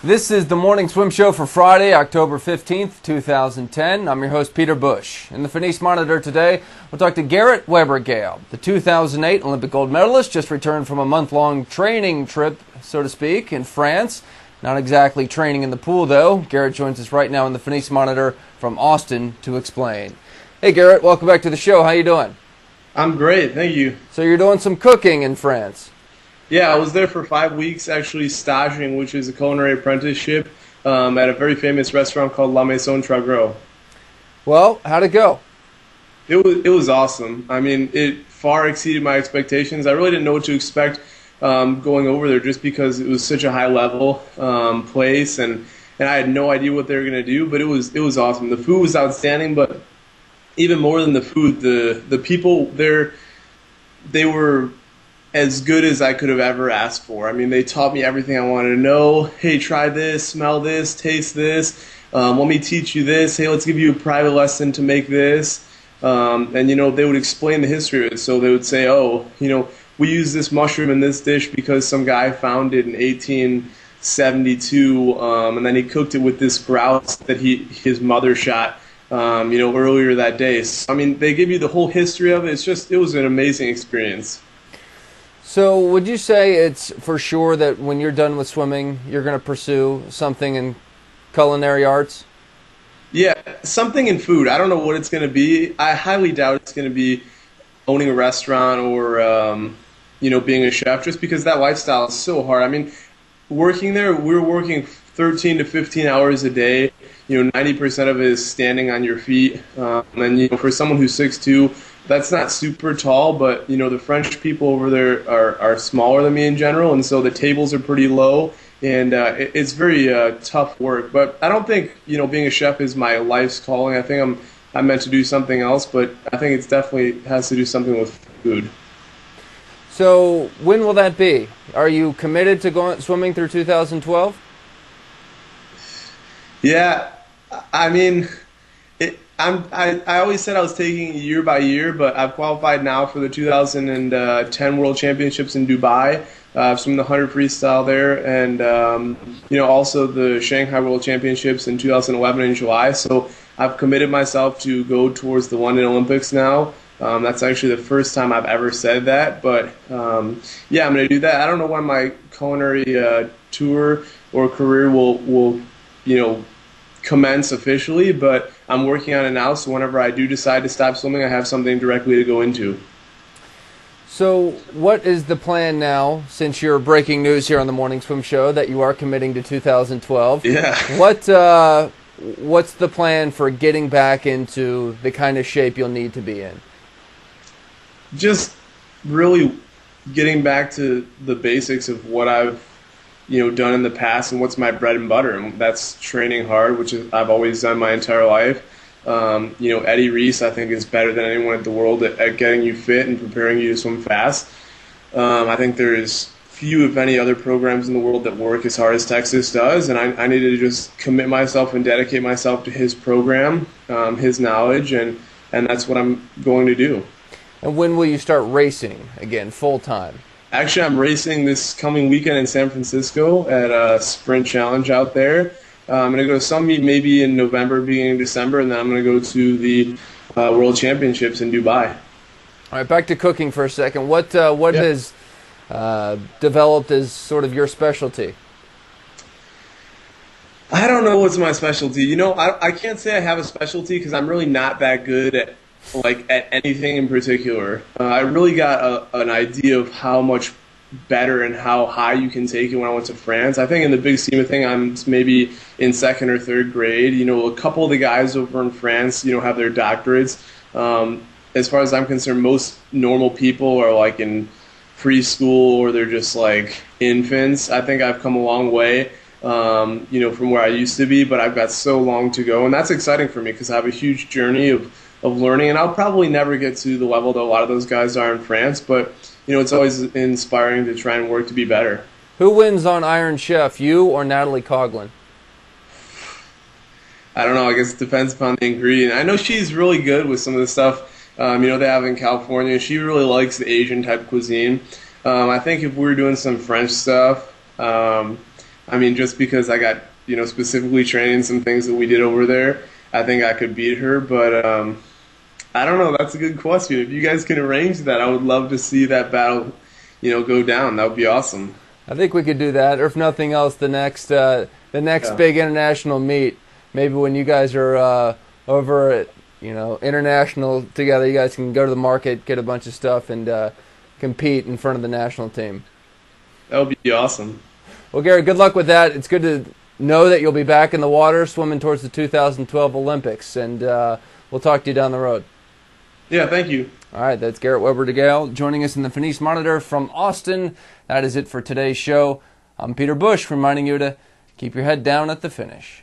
This is the Morning Swim Show for Friday, October 15th, 2010. I'm your host, Peter Bush. In the Finis Monitor today, we'll talk to Garrett Weber-Gale, the 2008 Olympic gold medalist, just returned from a month-long training trip, so to speak, in France. Not exactly training in the pool, though. Garrett joins us right now in the Finis Monitor from Austin to explain. Hey, Garrett, welcome back to the show. How you doing? I'm great, thank you. So you're doing some cooking in France? Yeah, I was there for 5 weeks actually staging, which is a culinary apprenticeship at a very famous restaurant called La Maison Tragro. Well, how'd it go? It was awesome. I mean, it far exceeded my expectations. I really didn't know what to expect going over there just because it was such a high-level place, and I had no idea what they were going to do, but it was awesome. The food was outstanding, but even more than the food, the people there, they were as good as I could have ever asked for. I mean, they taught me everything I wanted to know. Hey, try this, smell this, taste this. Let me teach you this. Hey, let's give you a private lesson to make this. And, you know, they would explain the history of it. So they would say, oh, you know, we use this mushroom in this dish because some guy found it in 1872, and then he cooked it with this grouse that his mother shot, you know, earlier that day. So, I mean, they give you the whole history of it. It was an amazing experience. So would you say it's for sure that when you're done with swimming, you're going to pursue something in culinary arts? Yeah, something in food. I don't know what it's going to be. I highly doubt it's going to be owning a restaurant or, you know, being a chef, just because that lifestyle is so hard. I mean, working there, we're working 13 to 15 hours a day. You know, 90% of it is standing on your feet. And, you know, for someone who's 6'2", that's not super tall, but, you know, the French people over there are smaller than me in general, and so the tables are pretty low, and it's very tough work. But I don't think, you know, being a chef is my life's calling. I think I'm meant to do something else, but I think it's definitely has to do something with food. So when will that be? Are you committed to going swimming through 2012? Yeah, I mean, I always said I was taking year by year, but I've qualified now for the 2010 World Championships in Dubai. I've swum the 100 freestyle there, and you know, also the Shanghai World Championships in 2011 in July. So I've committed myself to go towards the London Olympics now. That's actually the first time I've ever said that, but yeah, I'm going to do that. I don't know when my culinary tour or career will you know, commence officially, but I'm working on it now, so whenever I do decide to stop swimming, I have something directly to go into. So what is the plan now, since you're breaking news here on the Morning Swim Show that you are committing to 2012? Yeah. What's the plan for getting back into the kind of shape you'll need to be in? Just really getting back to the basics of what I've, you know, done in the past and what's my bread and butter, and that's training hard, which I've always done my entire life. You know, Eddie Reese, I think, is better than anyone in the world at getting you fit and preparing you to swim fast. I think there's few, if any, other programs in the world that work as hard as Texas does, and I needed to just commit myself and dedicate myself to his program, his knowledge, and that's what I'm going to do. And when will you start racing again, full-time? Actually, I'm racing this coming weekend in San Francisco at a sprint challenge out there. I'm going to go to some meet maybe in November, beginning of December, and then I'm going to go to the World Championships in Dubai. All right, back to cooking for a second. What has developed as sort of your specialty? I don't know what's my specialty. You know, I can't say I have a specialty because I'm really not that good at anything in particular. I really got an idea of how much better and how high you can take it when I went to France. I think in the big scheme of thing, I'm maybe in second or third grade. You know, a couple of the guys over in France, you know, have their doctorates. As far as I'm concerned, most normal people are like in preschool or they're just like infants. I think I've come a long way, you know, from where I used to be, but I've got so long to go, and that's exciting for me because I have a huge journey of learning, and I'll probably never get to the level that a lot of those guys are in France, but you know, it's always inspiring to try and work to be better. Who wins on Iron Chef, you or Natalie Coughlin? I don't know. I guess it depends upon the ingredient. I know she's really good with some of the stuff you know, they have in California. She really likes the Asian type cuisine. I think if we were doing some French stuff, I mean, just because I got, specifically trained some things that we did over there, I think I could beat her. But I don't know. That's a good question. If you guys can arrange that, I would love to see that battle, go down. That would be awesome. I think we could do that, or if nothing else, the next big international meet. Maybe when you guys are over at international together, you guys can go to the market, get a bunch of stuff, and compete in front of the national team. That would be awesome. Well, Gary, good luck with that. It's good to know that you'll be back in the water swimming towards the 2012 Olympics, and we'll talk to you down the road. Yeah, thank you. All right, that's Garrett Weber-Gale joining us in the Finis Monitor from Austin. That is it for today's show. I'm Peter Bush, reminding you to keep your head down at the finish.